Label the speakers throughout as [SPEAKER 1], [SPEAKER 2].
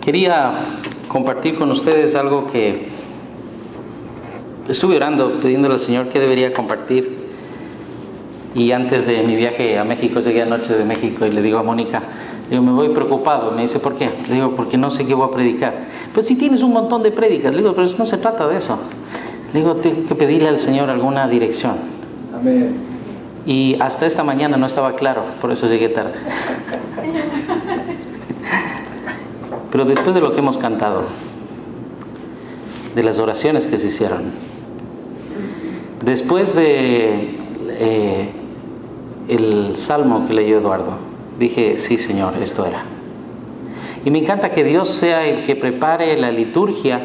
[SPEAKER 1] Quería compartir con ustedes algo que estuve orando, pidiéndole al Señor qué debería compartir. Y antes de mi viaje a México, llegué anoche de México y le digo a Mónica, le digo, me voy preocupado. Me dice, ¿por qué? Le digo, porque no sé qué voy a predicar. Pues si tienes un montón de prédicas. Le digo, pero no se trata de eso. Le digo, tengo que pedirle al Señor alguna dirección.
[SPEAKER 2] Amén.
[SPEAKER 1] Y hasta esta mañana no estaba claro, por eso llegué tarde. Pero después de lo que hemos cantado, de las oraciones que se hicieron, después de el salmo que leyó Eduardo, dije, sí, Señor, esto era. Y me encanta que Dios sea el que prepare la liturgia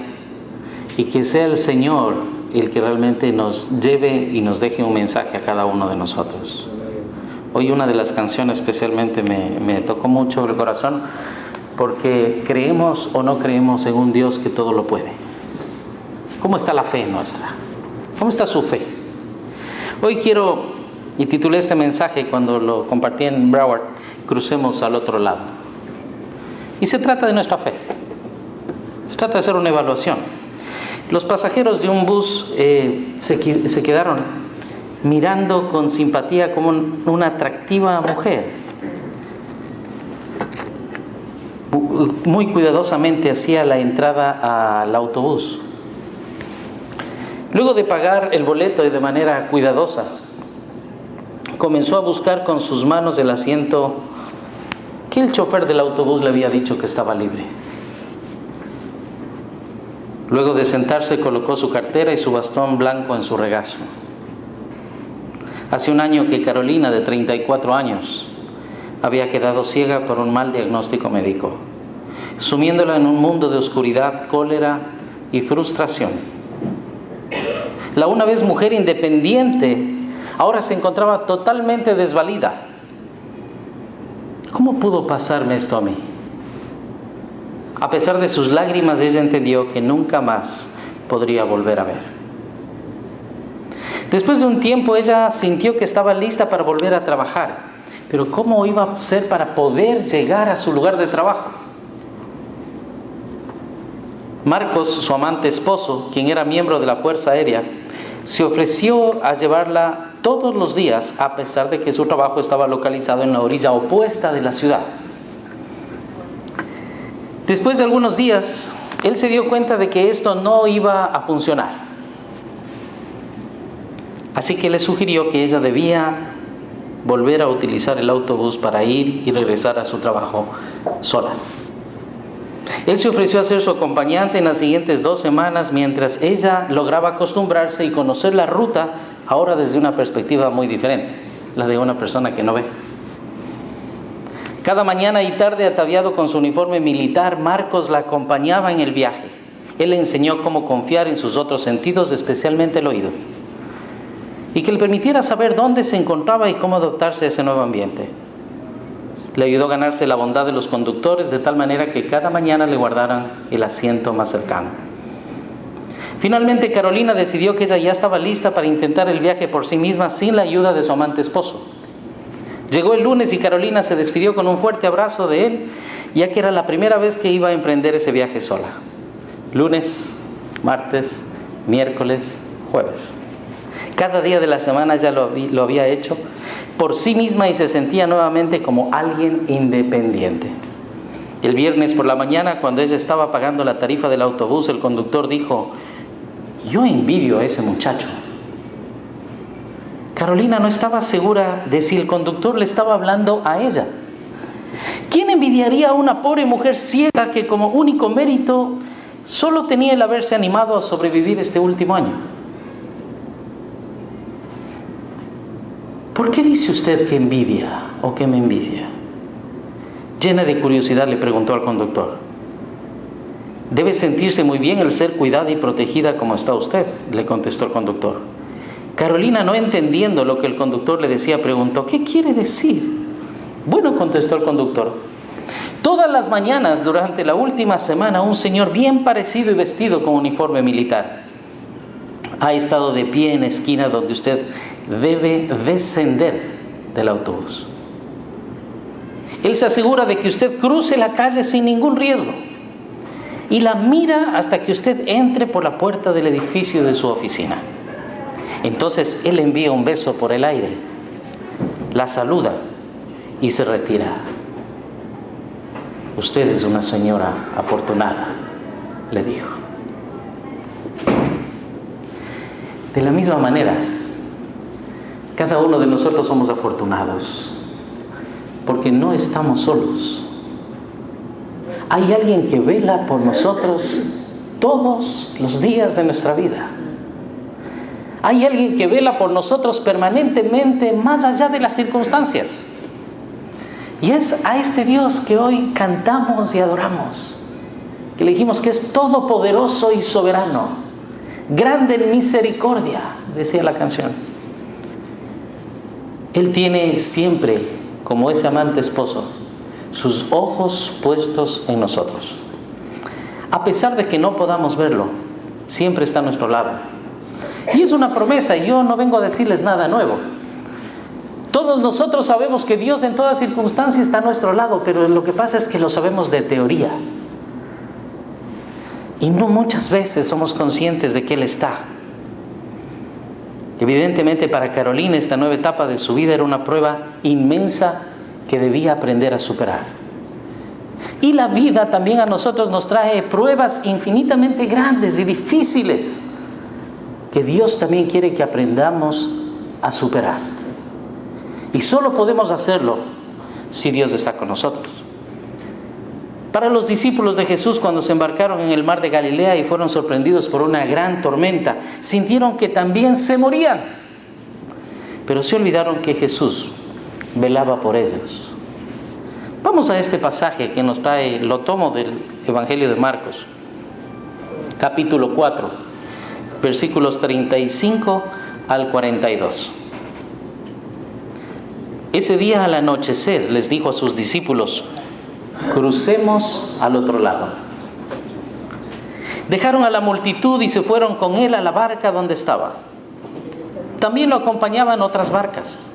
[SPEAKER 1] y que sea el Señor el que realmente nos lleve y nos deje un mensaje a cada uno de nosotros. Hoy una de las canciones especialmente me tocó mucho el corazón, porque creemos o no creemos en un Dios que todo lo puede. ¿Cómo está la fe nuestra? ¿Cómo está su fe? Hoy quiero, y titulé este mensaje cuando lo compartí en Broward, crucemos al otro lado. Y se trata de nuestra fe. Se trata de hacer una evaluación. Los pasajeros de un bus se quedaron mirando con simpatía como una atractiva mujer. Muy cuidadosamente hacía la entrada al autobús. Luego de pagar el boleto y de manera cuidadosa, comenzó a buscar con sus manos el asiento que el chofer del autobús le había dicho que estaba libre. Luego de sentarse, colocó su cartera y su bastón blanco en su regazo. Hace un año que Carolina, de 34 años, había quedado ciega por un mal diagnóstico médico, sumiéndola en un mundo de oscuridad, cólera y frustración. La una vez mujer independiente, ahora se encontraba totalmente desvalida. ¿Cómo pudo pasarme esto a mí? A pesar de sus lágrimas, ella entendió que nunca más podría volver a ver. Después de un tiempo, ella sintió que estaba lista para volver a trabajar. Pero ¿cómo iba a ser para poder llegar a su lugar de trabajo? Marcos, su amante esposo, quien era miembro de la Fuerza Aérea, se ofreció a llevarla todos los días, a pesar de que su trabajo estaba localizado en la orilla opuesta de la ciudad. Después de algunos días, él se dio cuenta de que esto no iba a funcionar. Así que le sugirió que ella debía volver a utilizar el autobús para ir y regresar a su trabajo sola. Él se ofreció a ser su acompañante en las siguientes 2 semanas mientras ella lograba acostumbrarse y conocer la ruta, ahora desde una perspectiva muy diferente, la de una persona que no ve. Cada mañana y tarde, ataviado con su uniforme militar, Marcos la acompañaba en el viaje. Él le enseñó cómo confiar en sus otros sentidos, especialmente el oído, y que le permitiera saber dónde se encontraba y cómo adaptarse a ese nuevo ambiente. Le ayudó a ganarse la bondad de los conductores de tal manera que cada mañana le guardaran el asiento más cercano. Finalmente, Carolina decidió que ella ya estaba lista para intentar el viaje por sí misma sin la ayuda de su amante esposo. Llegó el lunes y Carolina se despidió con un fuerte abrazo de él, ya que era la primera vez que iba a emprender ese viaje sola. Lunes, martes, miércoles, jueves. Cada día de la semana ya lo había hecho por sí misma y se sentía nuevamente como alguien independiente. El viernes por la mañana, cuando ella estaba pagando la tarifa del autobús, el conductor dijo, yo envidio a ese muchacho. Carolina no estaba segura de si el conductor le estaba hablando a ella. ¿Quién envidiaría a una pobre mujer ciega que como único mérito solo tenía el haberse animado a sobrevivir este último año? ¿Por qué dice usted que envidia o que me envidia? Llena de curiosidad le preguntó al conductor. Debe sentirse muy bien el ser cuidada y protegida como está usted, le contestó el conductor. Carolina, no entendiendo lo que el conductor le decía, preguntó, ¿qué quiere decir? Bueno, contestó el conductor, todas las mañanas durante la última semana un señor bien parecido y vestido con uniforme militar ha estado de pie en la esquina donde usted debe descender del autobús. Él se asegura de que usted cruce la calle sin ningún riesgo. y la mira hasta que usted entre por la puerta del edificio de su oficina. Entonces él envía un beso por el aire, la saluda y se retira. Usted es una señora afortunada, le dijo. De la misma manera, cada uno de nosotros somos afortunados, porque no estamos solos. Hay alguien que vela por nosotros todos los días de nuestra vida. Hay alguien que vela por nosotros permanentemente, más allá de las circunstancias. Y es a este Dios que hoy cantamos y adoramos, que le dijimos que es todopoderoso y soberano, grande en misericordia, decía la canción. Él tiene siempre, como ese amante esposo, sus ojos puestos en nosotros. A pesar de que no podamos verlo, siempre está a nuestro lado. Y es una promesa, y yo no vengo a decirles nada nuevo. Todos nosotros sabemos que Dios en todas circunstancias está a nuestro lado, pero lo que pasa es que lo sabemos de teoría. Y no muchas veces somos conscientes de que Él está. Evidentemente para Carolina esta nueva etapa de su vida era una prueba inmensa que debía aprender a superar. Y la vida también a nosotros nos trae pruebas infinitamente grandes y difíciles que Dios también quiere que aprendamos a superar. Y solo podemos hacerlo si Dios está con nosotros. Para los discípulos de Jesús, cuando se embarcaron en el mar de Galilea y fueron sorprendidos por una gran tormenta, sintieron que también se morían. Pero se olvidaron que Jesús velaba por ellos. Vamos a este pasaje que nos trae, lo tomo del Evangelio de Marcos, capítulo 4, versículos 35 al 42. Ese día al anochecer les dijo a sus discípulos: crucemos al otro lado. Dejaron a la multitud y se fueron con él a la barca donde estaba. También lo acompañaban otras barcas.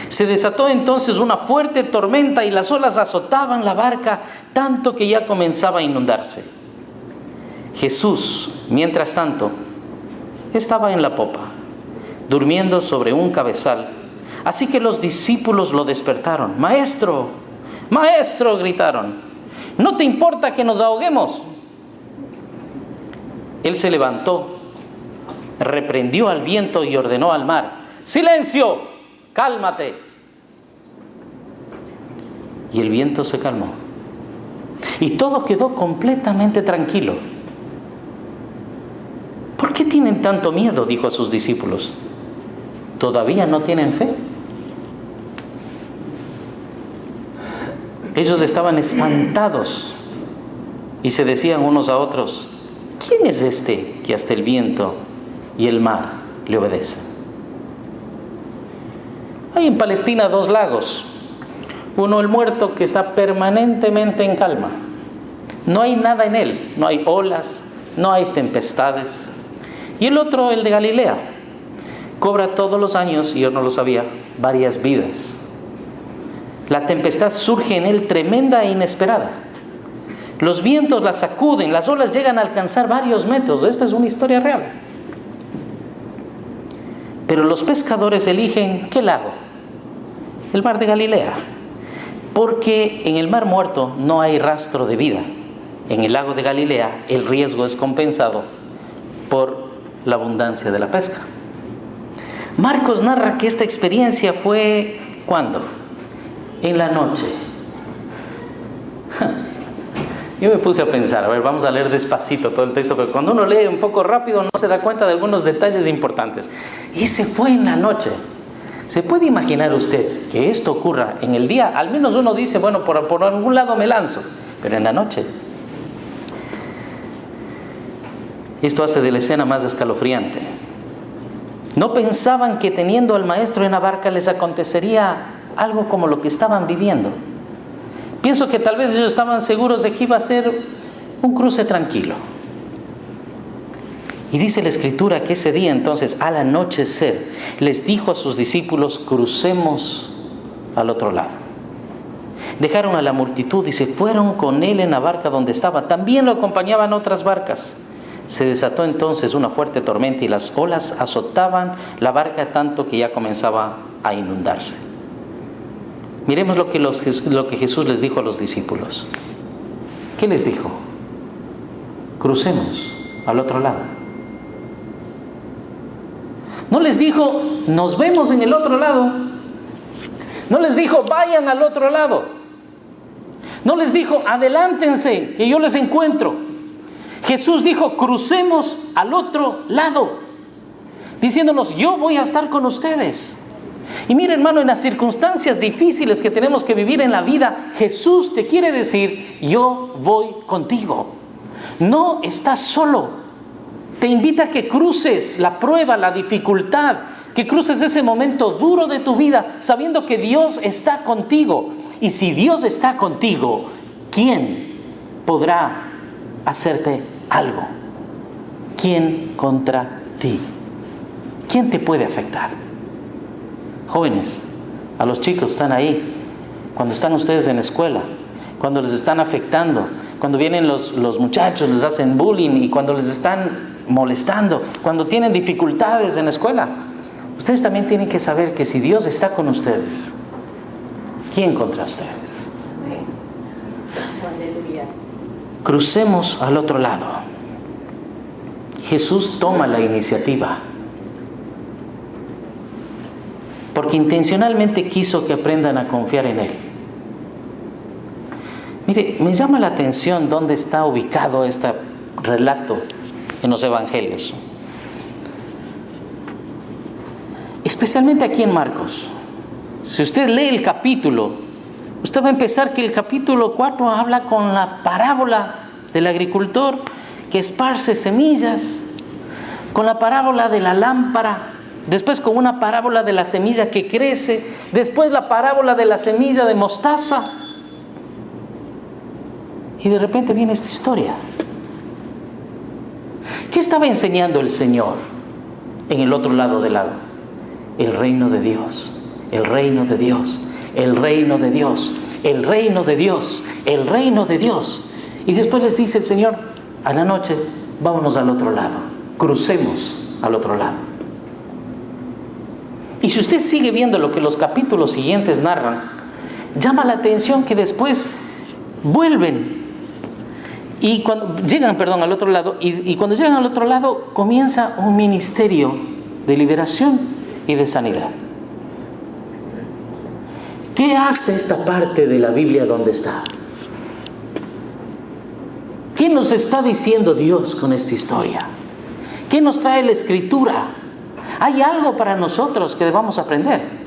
[SPEAKER 1] Se desató entonces una fuerte tormenta y las olas azotaban la barca tanto que ya comenzaba a inundarse. Jesús, mientras tanto, estaba en la popa, durmiendo sobre un cabezal. Así que los discípulos lo despertaron. ¡Maestro! ¡Maestro!, gritaron. ¿No te importa que nos ahoguemos? Él se levantó, reprendió al viento y ordenó al mar: ¡silencio! ¡Cálmate! Y el viento se calmó. Y todo quedó completamente tranquilo. ¿Por qué tienen tanto miedo?, dijo a sus discípulos. ¿Todavía no tienen fe? Ellos estaban espantados y se decían unos a otros: ¿quién es este que hasta el viento y el mar le obedecen? Hay en Palestina dos lagos. Uno, el Muerto, que está permanentemente en calma. No hay nada en él, no hay olas, no hay tempestades. Y el otro, el de Galilea, cobra todos los años, y yo no lo sabía, varias vidas. La tempestad surge en él tremenda e inesperada. Los vientos la sacuden, las olas llegan a alcanzar varios metros. Esta es una historia real. Pero los pescadores eligen, ¿qué lago? El mar de Galilea. Porque en el mar Muerto no hay rastro de vida. En el lago de Galilea el riesgo es compensado por la abundancia de la pesca. Marcos narra que esta experiencia fue, ¿cuándo? En la noche. Yo me puse a pensar, vamos a leer despacito todo el texto, porque cuando uno lee un poco rápido no se da cuenta de algunos detalles importantes. Y se fue en la noche. ¿Se puede imaginar usted que esto ocurra en el día? Al menos uno dice, bueno, por algún lado me lanzo, pero en la noche. Esto hace de la escena más escalofriante. No pensaban que teniendo al maestro en la barca les acontecería algo como lo que estaban viviendo. Pienso que tal vez ellos estaban seguros de que iba a ser un cruce tranquilo. Y dice la Escritura que ese día entonces, al anochecer, les dijo a sus discípulos: crucemos al otro lado. Dejaron a la multitud y se fueron con él en la barca donde estaba. También lo acompañaban otras barcas. Se desató entonces una fuerte tormenta y las olas azotaban la barca tanto que ya comenzaba a inundarse. Miremos lo que Jesús les dijo a los discípulos. ¿Qué les dijo? Crucemos al otro lado. No les dijo, nos vemos en el otro lado. No les dijo, vayan al otro lado. No les dijo, adelántense, que yo les encuentro. Jesús dijo, crucemos al otro lado, diciéndonos, yo voy a estar con ustedes. Y mire, hermano, en las circunstancias difíciles que tenemos que vivir en la vida, Jesús te quiere decir, yo voy contigo. No estás solo. Te invita a que cruces la prueba, la dificultad, que cruces ese momento duro de tu vida, sabiendo que Dios está contigo. Y si Dios está contigo, ¿quién podrá hacerte algo? ¿Quién contra ti? ¿Quién te puede afectar? Jóvenes, a los chicos están ahí, cuando están ustedes en la escuela, cuando les están afectando, cuando vienen los muchachos, les hacen bullying y cuando les están molestando, cuando tienen dificultades en la escuela, ustedes también tienen que saber que si Dios está con ustedes, ¿quién contra ustedes? Crucemos al otro lado. Jesús toma la iniciativa porque intencionalmente quiso que aprendan a confiar en Él. Mire, me llama la atención dónde está ubicado este relato en los evangelios, especialmente aquí en Marcos. Si usted lee el capítulo, usted va a empezar que el capítulo 4 habla con la parábola del agricultor que esparce semillas, con la parábola de la lámpara, después con una parábola de la semilla que crece, después la parábola de la semilla de mostaza, y de repente viene esta historia. ¿Qué estaba enseñando el Señor en el otro lado del lago? El reino de Dios, el reino de Dios, el reino de Dios, el reino de Dios, el reino de Dios. Y después les dice el Señor, a la noche, vámonos al otro lado, crucemos al otro lado. Y si usted sigue viendo lo que los capítulos siguientes narran, llama la atención que después vuelven y cuando llegan, al otro lado, y cuando llegan al otro lado comienza un ministerio de liberación y de sanidad. ¿Qué hace esta parte de la Biblia donde está? ¿Qué nos está diciendo Dios con esta historia? ¿Qué nos trae la Escritura? Hay algo para nosotros que debamos aprender.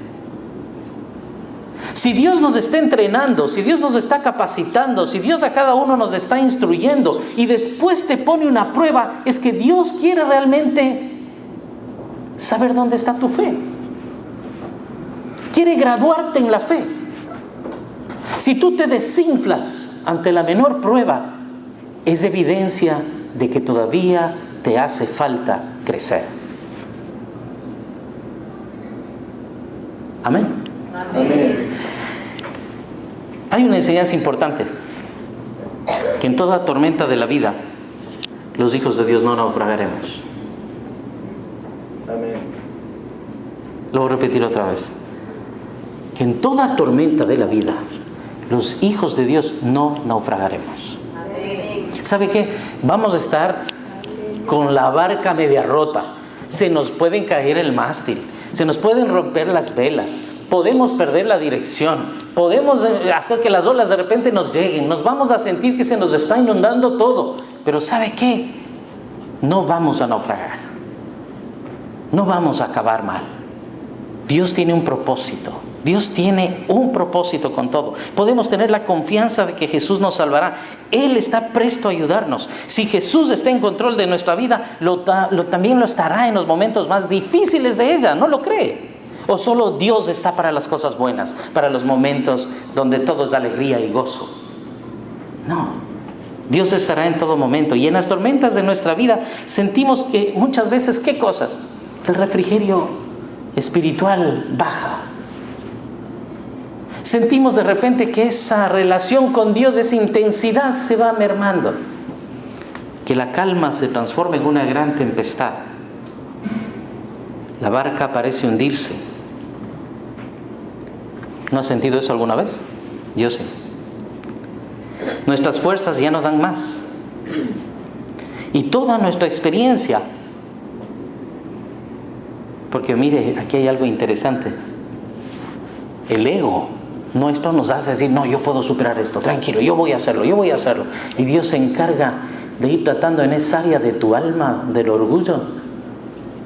[SPEAKER 1] Si Dios nos está entrenando, si Dios nos está capacitando, si Dios a cada uno nos está instruyendo y después te pone una prueba, es que Dios quiere realmente saber dónde está tu fe. Quiere graduarte en la fe. Si tú te desinflas ante la menor prueba, es evidencia de que todavía te hace falta crecer. Amén.
[SPEAKER 2] Amén.
[SPEAKER 1] Hay una enseñanza importante, que en toda tormenta de la vida, los hijos de Dios no naufragaremos.
[SPEAKER 2] Amén.
[SPEAKER 1] Lo voy a repetir otra vez. Que en toda tormenta de la vida, los hijos de Dios no naufragaremos.
[SPEAKER 3] Amén.
[SPEAKER 1] ¿Sabe qué? Vamos a estar con la barca media rota. Se nos pueden caer el mástil, se nos pueden romper las velas, podemos perder la dirección, podemos hacer que las olas de repente nos lleguen, nos vamos a sentir que se nos está inundando todo. Pero ¿sabe qué? No vamos a naufragar, no vamos a acabar mal. Dios tiene un propósito. Dios tiene un propósito con todo. Podemos tener la confianza de que Jesús nos salvará. Él está presto a ayudarnos. Si Jesús está en control de nuestra vida, también lo estará en los momentos más difíciles de ella. ¿No lo cree? ¿O solo Dios está para las cosas buenas, para los momentos donde todo es alegría y gozo? No. Dios estará en todo momento. Y en las tormentas de nuestra vida sentimos que muchas veces, ¿qué cosas? El refrigerio espiritual baja. sentimos de repente que esa relación con Dios, esa intensidad se va mermando, que la calma se transforma en una gran tempestad. La barca parece hundirse. ¿No has sentido eso alguna vez? Yo sí. Nuestras fuerzas ya no dan más. Y toda nuestra experiencia, porque mire, aquí hay algo interesante. El ego nuestro nos hace decir, no, yo puedo superar esto, tranquilo, yo voy a hacerlo. Y Dios se encarga de ir tratando en esa área de tu alma, del orgullo,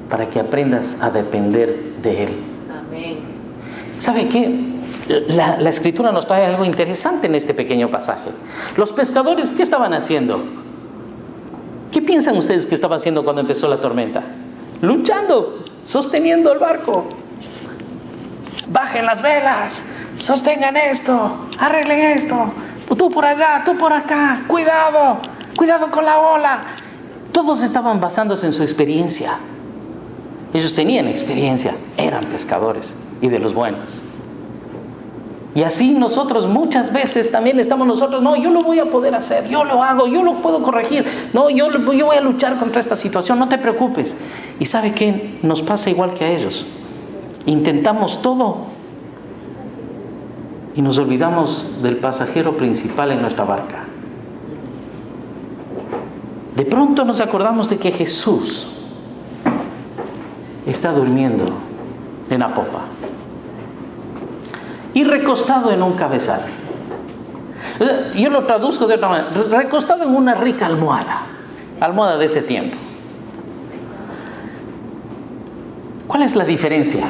[SPEAKER 1] para que aprendas a depender de Él.
[SPEAKER 2] Amén.
[SPEAKER 1] ¿Sabe qué? La Escritura nos trae algo interesante en este pequeño pasaje. Los pescadores, ¿qué estaban haciendo? ¿Qué piensan ustedes que estaba haciendo cuando empezó la tormenta? Luchando, sosteniendo el barco. Bajen las velas, sostengan esto, arreglen esto. Tú por allá, tú por acá, cuidado con la ola. Todos estaban basándose en su experiencia. Ellos tenían experiencia, eran pescadores y de los buenos. Y así nosotros muchas veces también estamos nosotros, no, yo lo voy a poder hacer, yo lo hago, yo lo puedo corregir, no, yo voy a luchar contra esta situación, no te preocupes. Y ¿sabe qué? Nos pasa igual que a ellos. Intentamos todo y nos olvidamos del pasajero principal en nuestra barca. De pronto nos acordamos de que Jesús está durmiendo en la popa y recostado en un cabezal. Yo lo traduzco de otra manera: recostado en una rica almohada de ese tiempo. ¿Cuál es la diferencia?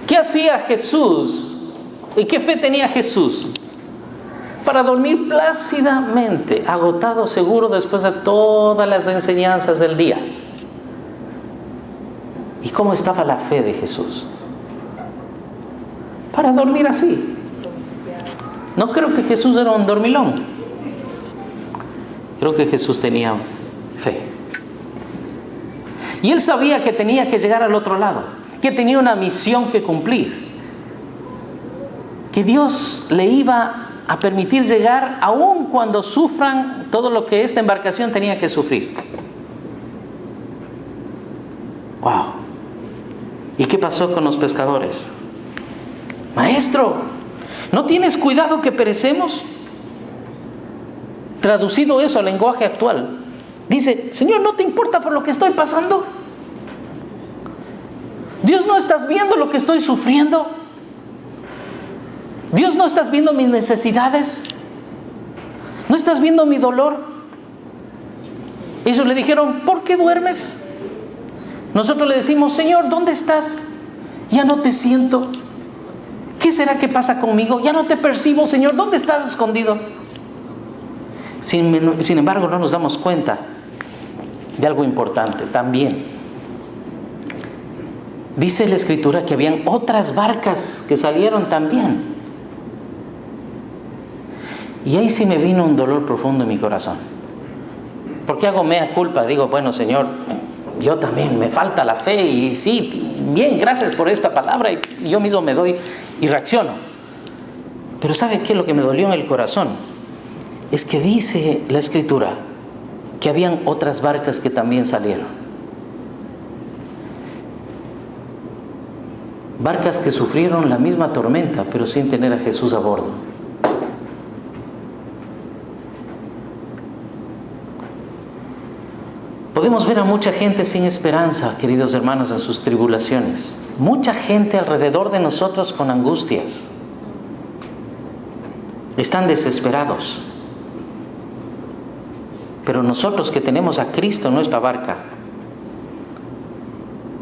[SPEAKER 1] ¿Qué hacía Jesús y qué fe tenía Jesús para dormir plácidamente, agotado seguro después de todas las enseñanzas del día? ¿Y cómo estaba la fe de Jesús para dormir así? No creo que Jesús era un dormilón. Creo que Jesús tenía fe. Y él sabía que tenía que llegar al otro lado, que tenía una misión que cumplir, que Dios le iba a permitir llegar aun cuando sufran todo lo que esta embarcación tenía que sufrir. ¡Wow! ¿Y qué pasó con los pescadores? Maestro, ¿no tienes cuidado que perecemos? Traducido eso al lenguaje actual, dice: Señor, ¿no te importa por lo que estoy pasando? Dios, ¿no estás viendo lo que estoy sufriendo? Dios, ¿no estás viendo mis necesidades? ¿No estás viendo mi dolor? Ellos le dijeron: ¿por qué duermes? Nosotros le decimos: Señor, ¿dónde estás? Ya no te siento. ¿Qué será que pasa conmigo? Ya no te percibo, Señor. ¿Dónde estás escondido? Sin embargo, no nos damos cuenta de algo importante también. Dice la Escritura que habían otras barcas que salieron también. Y ahí sí me vino un dolor profundo en mi corazón. Porque hago mea culpa. Digo: bueno, Señor, yo también me falta la fe, y sí, bien, gracias por esta palabra, y yo mismo me doy y reacciono. Pero ¿sabe qué? Lo que me dolió en el corazón es que dice la Escritura que habían otras barcas que también salieron. Barcas que sufrieron la misma tormenta, pero sin tener a Jesús a bordo. Podemos ver a mucha gente sin esperanza, queridos hermanos, en sus tribulaciones. Mucha gente alrededor de nosotros con angustias. Están desesperados. Pero nosotros que tenemos a Cristo en nuestra barca,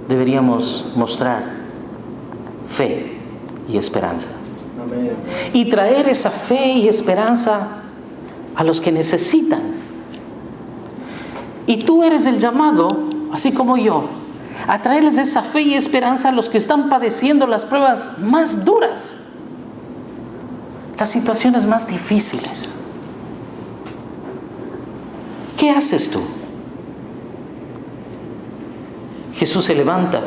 [SPEAKER 1] deberíamos mostrar fe y esperanza. Amén. Y traer esa fe y esperanza a los que necesitan. Y tú eres el llamado, así como yo, a traerles esa fe y esperanza a los que están padeciendo las pruebas más duras, las situaciones más difíciles. ¿Qué haces tú? Jesús se levanta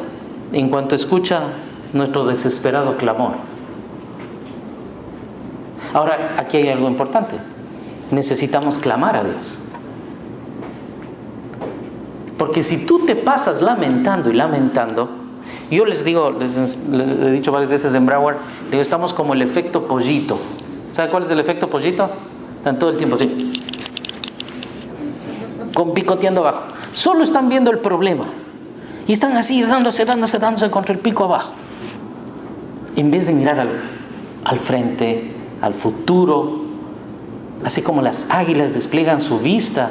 [SPEAKER 1] en cuanto escucha nuestro desesperado clamor. Ahora, aquí hay algo importante. Necesitamos clamar a Dios. Porque si tú te pasas lamentando y lamentando, yo les digo, les he dicho varias veces en Broward, digo, estamos como el efecto pollito. ¿Sabe cuál es el efecto pollito? Están todo el tiempo así, picoteando abajo. Solo están viendo el problema. Y están así, dándose contra el pico abajo. En vez de mirar al frente, al futuro, así como las águilas despliegan su vista,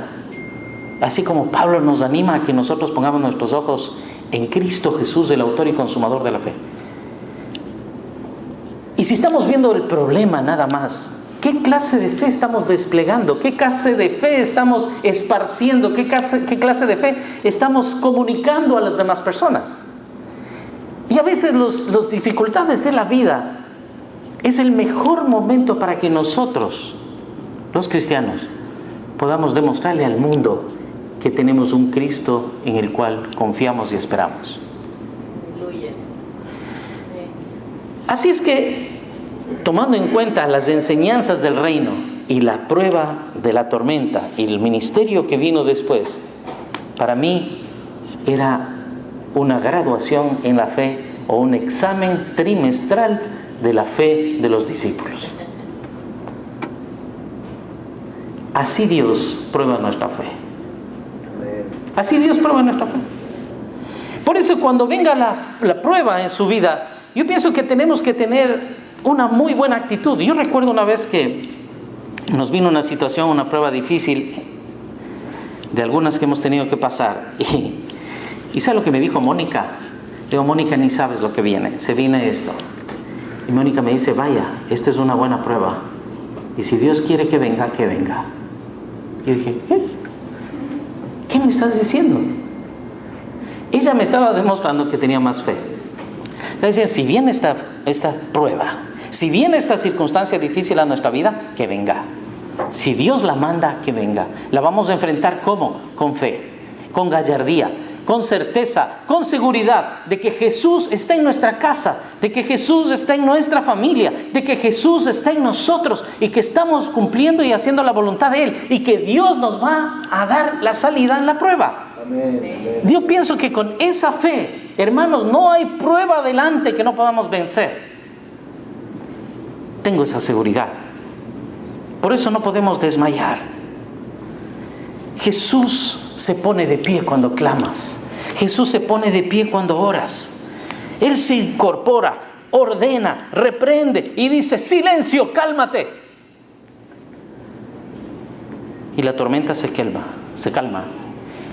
[SPEAKER 1] así como Pablo nos anima a que nosotros pongamos nuestros ojos en Cristo Jesús, el autor y consumador de la fe. Y si estamos viendo el problema nada más, ¿qué clase de fe estamos desplegando? ¿Qué clase de fe estamos esparciendo? ¿Qué clase de fe estamos comunicando a las demás personas? Y a veces las dificultades de la vida es el mejor momento para que nosotros, los cristianos, podamos demostrarle al mundo que tenemos un Cristo en el cual confiamos y esperamos. Aleluya. Así es que, tomando en cuenta las enseñanzas del reino y la prueba de la tormenta y el ministerio que vino después, para mí era una graduación en la fe o un examen trimestral de la fe de los discípulos. Así Dios prueba nuestra fe. Así Dios prueba nuestra fe. Por eso cuando venga la prueba en su vida, yo pienso que tenemos que tener una muy buena actitud. Yo recuerdo una vez que nos vino una situación, una prueba difícil, de algunas que hemos tenido que pasar. Y ¿sabe lo que me dijo Mónica? Le digo, Mónica, ni sabes lo que viene. Se viene esto. Y Mónica me dice, vaya, esta es una buena prueba. Y si Dios quiere que venga, que venga. Y dije, ¿qué me estás diciendo? Ella me estaba demostrando que tenía más fe. Le decía, si viene esta prueba, si viene esta circunstancia difícil a nuestra vida, que venga. Si Dios la manda, que venga. La vamos a enfrentar ¿cómo? Con fe, con gallardía, con certeza, con seguridad de que Jesús está en nuestra casa, de que Jesús está en nuestra familia, de que Jesús está en nosotros y que estamos cumpliendo y haciendo la voluntad de Él y que Dios nos va a dar la salida en la prueba. Amén. Yo pienso que con esa fe, hermanos, no hay prueba adelante que no podamos vencer. Tengo esa seguridad. Por eso no podemos desmayar. Jesús se pone de pie cuando clamas. Jesús se pone de pie cuando oras. Él se incorpora, ordena, reprende y dice, silencio, cálmate. Y la tormenta se calma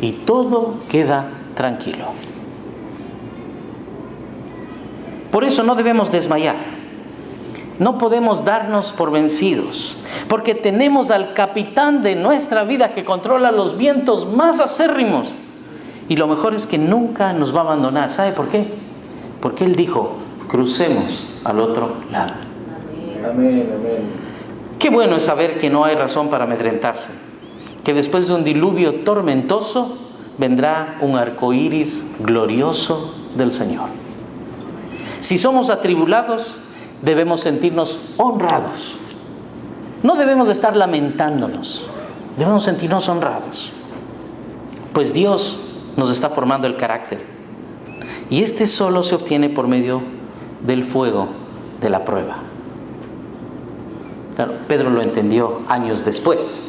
[SPEAKER 1] y todo queda tranquilo. Por eso no debemos desmayar. No podemos darnos por vencidos, porque tenemos al capitán de nuestra vida que controla los vientos más acérrimos. Y lo mejor es que nunca nos va a abandonar. ¿Sabe por qué? Porque Él dijo, crucemos al otro lado. Amén, amén. Qué bueno es saber que no hay razón para amedrentarse, que después de un diluvio tormentoso vendrá un arco iris glorioso del Señor. Si somos atribulados, debemos sentirnos honrados. No debemos estar lamentándonos. Debemos sentirnos honrados. Pues Dios nos está formando el carácter. Y este solo se obtiene por medio del fuego de la prueba. Claro, Pedro lo entendió años después.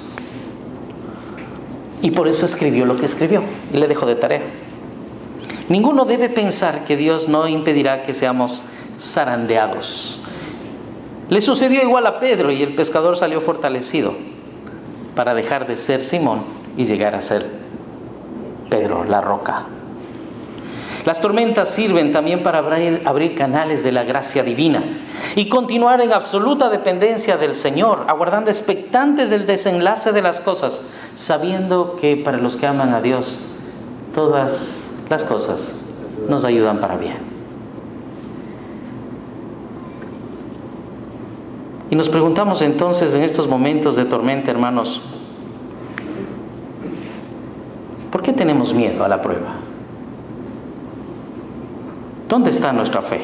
[SPEAKER 1] Y por eso escribió lo que escribió. Y le dejo de tarea. Ninguno debe pensar que Dios no impedirá que seamos zarandeados. Le sucedió igual a Pedro y el pescador salió fortalecido para dejar de ser Simón y llegar a ser Pedro, la roca. Las tormentas sirven también para abrir canales de la gracia divina y continuar en absoluta dependencia del Señor, aguardando expectantes del desenlace de las cosas, sabiendo que para los que aman a Dios, todas las cosas nos ayudan para bien. Y nos preguntamos entonces en estos momentos de tormenta, hermanos, ¿por qué tenemos miedo a la prueba? ¿Dónde está nuestra fe?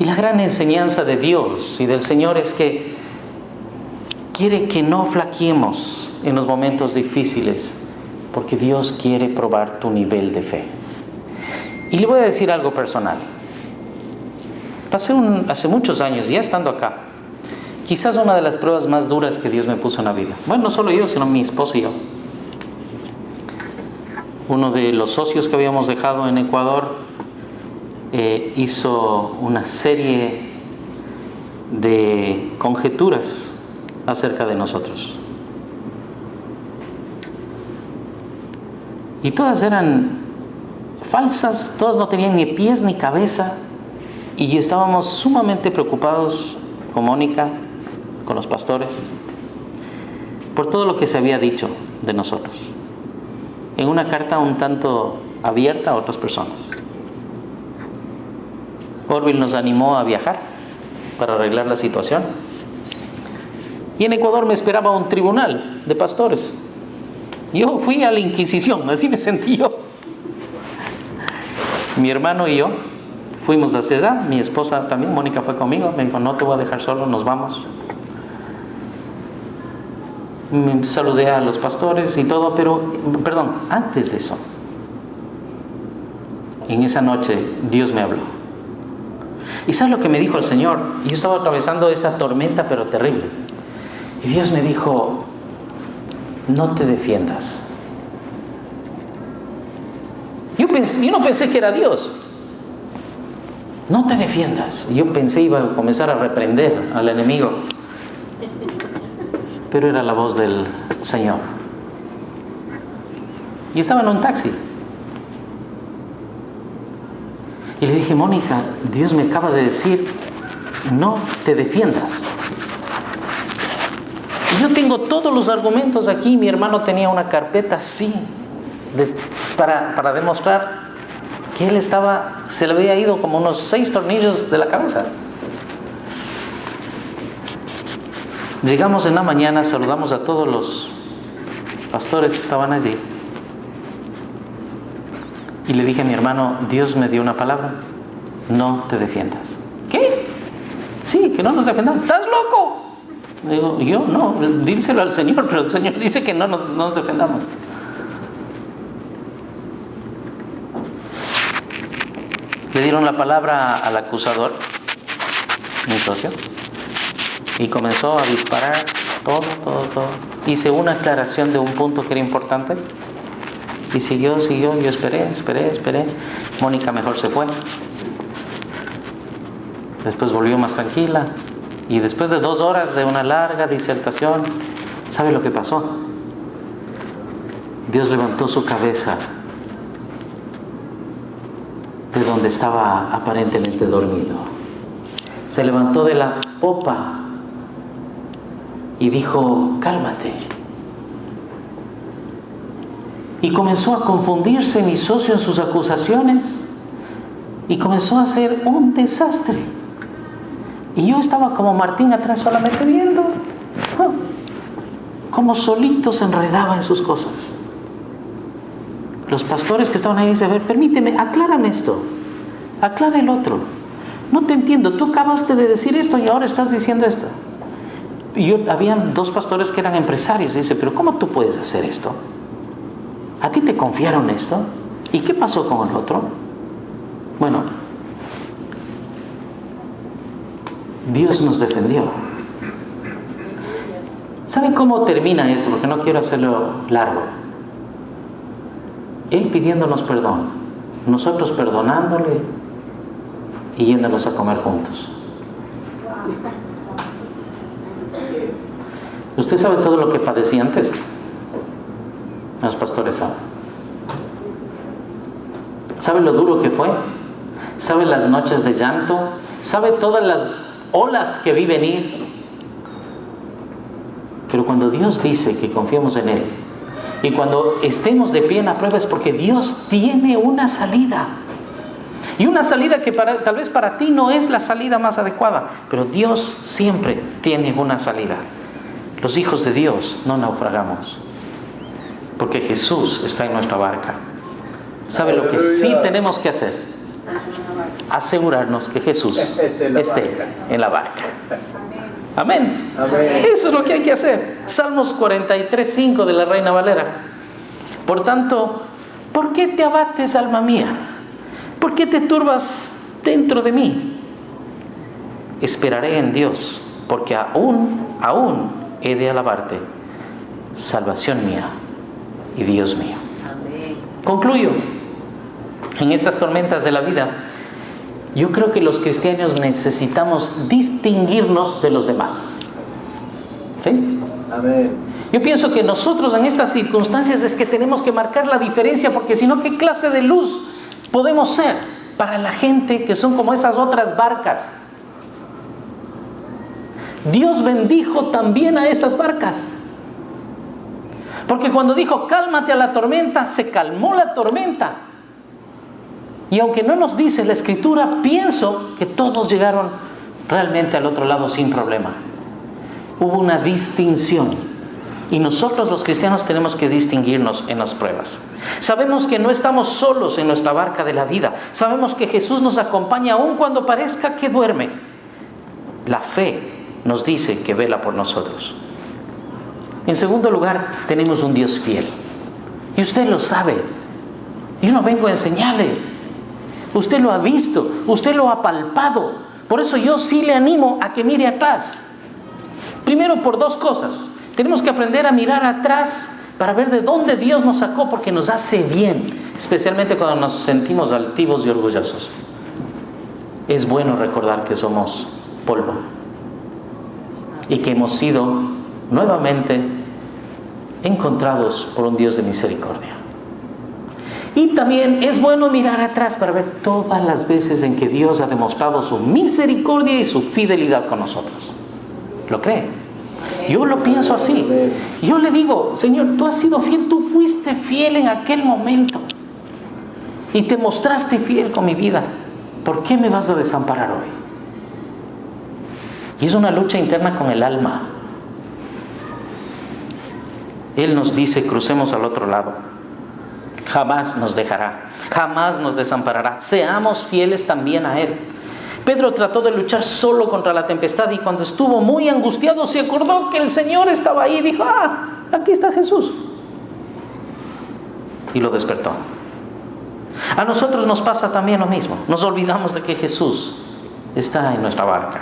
[SPEAKER 1] Y la gran enseñanza de Dios y del Señor es que quiere que no flaqueemos en los momentos difíciles, porque Dios quiere probar tu nivel de fe. Y le voy a decir algo personal. Hace muchos años, ya estando acá, quizás una de las pruebas más duras que Dios me puso en la vida. Bueno, no solo yo, sino mi esposa y yo. Uno de los socios que habíamos dejado en Ecuador hizo una serie de conjeturas acerca de nosotros. Y todas eran falsas, todas no tenían ni pies ni cabeza. Y estábamos sumamente preocupados con Mónica, con los pastores, por todo lo que se había dicho de nosotros, en una carta un tanto abierta a otras personas. Orville nos animó a viajar para arreglar la situación. Y en Ecuador me esperaba un tribunal de pastores. Yo fui a la Inquisición, así me sentí yo. Mi hermano y yo fuimos hacia allá, mi esposa también, Mónica fue conmigo, me dijo, no te voy a dejar solo, nos vamos. Me saludé a los pastores y todo, pero, antes de eso, en esa noche Dios me habló. ¿Y sabes lo que me dijo el Señor? Yo estaba atravesando esta tormenta, pero terrible. Y Dios me dijo, no te defiendas. Yo no pensé que era Dios. No te defiendas. Yo pensé iba a comenzar a reprender al enemigo. Pero era la voz del Señor. Y estaba en un taxi. Y le dije, Mónica, Dios me acaba de decir, no te defiendas. Y yo tengo todos los argumentos aquí. Mi hermano tenía una carpeta así para demostrar que él se le había ido como unos 6 tornillos de la cabeza. Llegamos en la mañana, saludamos a todos los pastores que estaban allí. Y le dije a mi hermano, Dios me dio una palabra, no te defiendas. ¿Qué? Sí, que no nos defendamos. ¿Estás loco? Le digo, yo no, díselo al Señor, pero el Señor dice que no nos defendamos. Le dieron la palabra al acusador, mi socio, y comenzó a disparar todo. Hice una aclaración de un punto que era importante y siguió. Yo esperé. Mónica mejor se fue. Después volvió más tranquila y después de 2 horas de una larga disertación, ¿sabe lo que pasó? Dios levantó su cabeza de donde estaba aparentemente dormido. Se levantó de la popa y dijo, cálmate. Y comenzó a confundirse mi socio en sus acusaciones y comenzó a hacer un desastre. Y yo estaba como Martín atrás solamente viendo como solito se enredaba en sus cosas. Los pastores que estaban ahí dicen, a ver, permíteme, aclárame esto, aclara el otro. No te entiendo, tú acabaste de decir esto y ahora estás diciendo esto. Y habían 2 pastores que eran empresarios. Dice, pero ¿cómo tú puedes hacer esto? ¿A ti te confiaron esto? ¿Y qué pasó con el otro? Bueno, Dios nos defendió. ¿Saben cómo termina esto? Porque no quiero hacerlo largo. Él pidiéndonos perdón, nosotros perdonándole y yéndonos a comer juntos. ¿Usted sabe todo lo que padecí antes? Los pastores saben. ¿Sabe lo duro que fue? ¿Sabe las noches de llanto? ¿Sabe todas las olas que vi venir? Pero cuando Dios dice que confiemos en Él y cuando estemos de pie en la prueba es porque Dios tiene una salida. Y una salida que tal vez para ti no es la salida más adecuada, pero Dios siempre tiene una salida. Los hijos de Dios no naufragamos, porque Jesús está en nuestra barca. ¿Sabe lo que sí tenemos que hacer? asegurarnos que Jesús esté en la barca. Amén.
[SPEAKER 2] Amén.
[SPEAKER 1] Eso es lo que hay que hacer. Salmos 43:5 de la Reina Valera. Por tanto, ¿por qué te abates, alma mía? ¿Por qué te turbas dentro de mí? Esperaré en Dios, porque aún he de alabarte, salvación mía y Dios mío.
[SPEAKER 3] Amén.
[SPEAKER 1] Concluyo. En estas tormentas de la vida, yo creo que los cristianos necesitamos distinguirnos de los demás. ¿Sí?
[SPEAKER 2] Amén.
[SPEAKER 1] Yo pienso que nosotros en estas circunstancias es que tenemos que marcar la diferencia, porque si no, ¿qué clase de luz podemos ser para la gente que son como esas otras barcas? Dios bendijo también a esas barcas. Porque cuando dijo, cálmate a la tormenta, se calmó la tormenta. Y aunque no nos dice la Escritura, pienso que todos llegaron realmente al otro lado sin problema. Hubo una distinción. Y nosotros los cristianos tenemos que distinguirnos en las pruebas. Sabemos que no estamos solos en nuestra barca de la vida. Sabemos que Jesús nos acompaña aun cuando parezca que duerme. La fe nos dice que vela por nosotros. En segundo lugar, tenemos un Dios fiel. Y usted lo sabe. Yo no vengo a enseñarle. Usted lo ha visto, usted lo ha palpado. Por eso yo sí le animo a que mire atrás. Primero, por dos cosas. Tenemos que aprender a mirar atrás para ver de dónde Dios nos sacó, porque nos hace bien, especialmente cuando nos sentimos altivos y orgullosos. Es bueno recordar que somos polvo y que hemos sido nuevamente encontrados por un Dios de misericordia. Y también es bueno mirar atrás para ver todas las veces en que Dios ha demostrado su misericordia y su fidelidad con nosotros. ¿Lo cree? Yo lo pienso así. Yo le digo, Señor, tú has sido fiel, tú fuiste fiel en aquel momento y te mostraste fiel con mi vida. ¿Por qué me vas a desamparar hoy? Y es una lucha interna con el alma. Él nos dice, crucemos al otro lado. Jamás nos dejará, jamás nos desamparará. Seamos fieles también a Él. Pedro trató de luchar solo contra la tempestad, y cuando estuvo muy angustiado se acordó que el Señor estaba ahí y dijo, aquí está Jesús. Y lo despertó. A nosotros nos pasa también lo mismo. Nos olvidamos de que Jesús está en nuestra barca.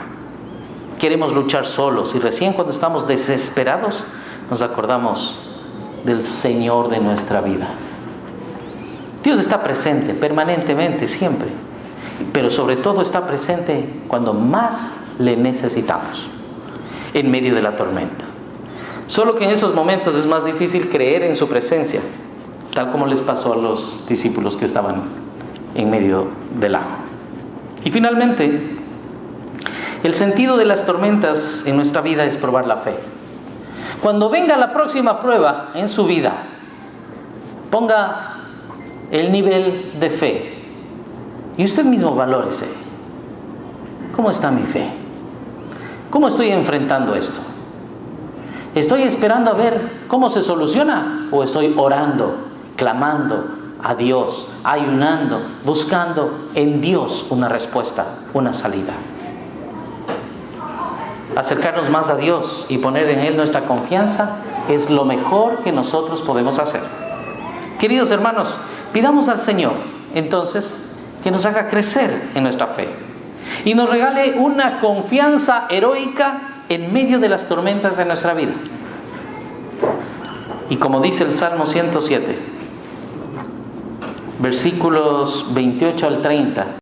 [SPEAKER 1] Queremos luchar solos, y recién cuando estamos desesperados nos acordamos del Señor de nuestra vida. Dios está presente permanentemente, siempre, pero sobre todo está presente cuando más le necesitamos, en medio de la tormenta. Solo que en esos momentos es más difícil creer en su presencia, tal como les pasó a los discípulos que estaban en medio del lago. Y finalmente, el sentido de las tormentas en nuestra vida es probar la fe. Cuando venga la próxima prueba en su vida, ponga el nivel de fe y usted mismo valórese. ¿Cómo está mi fe? ¿Cómo estoy enfrentando esto? ¿Estoy esperando a ver cómo se soluciona? ¿O estoy orando, clamando a Dios, ayunando, buscando en Dios una respuesta, una salida? Acercarnos más a Dios y poner en Él nuestra confianza es lo mejor que nosotros podemos hacer. Queridos hermanos, pidamos al Señor, entonces, que nos haga crecer en nuestra fe y nos regale una confianza heroica en medio de las tormentas de nuestra vida. Y como dice el Salmo 107, versículos 28 al 30,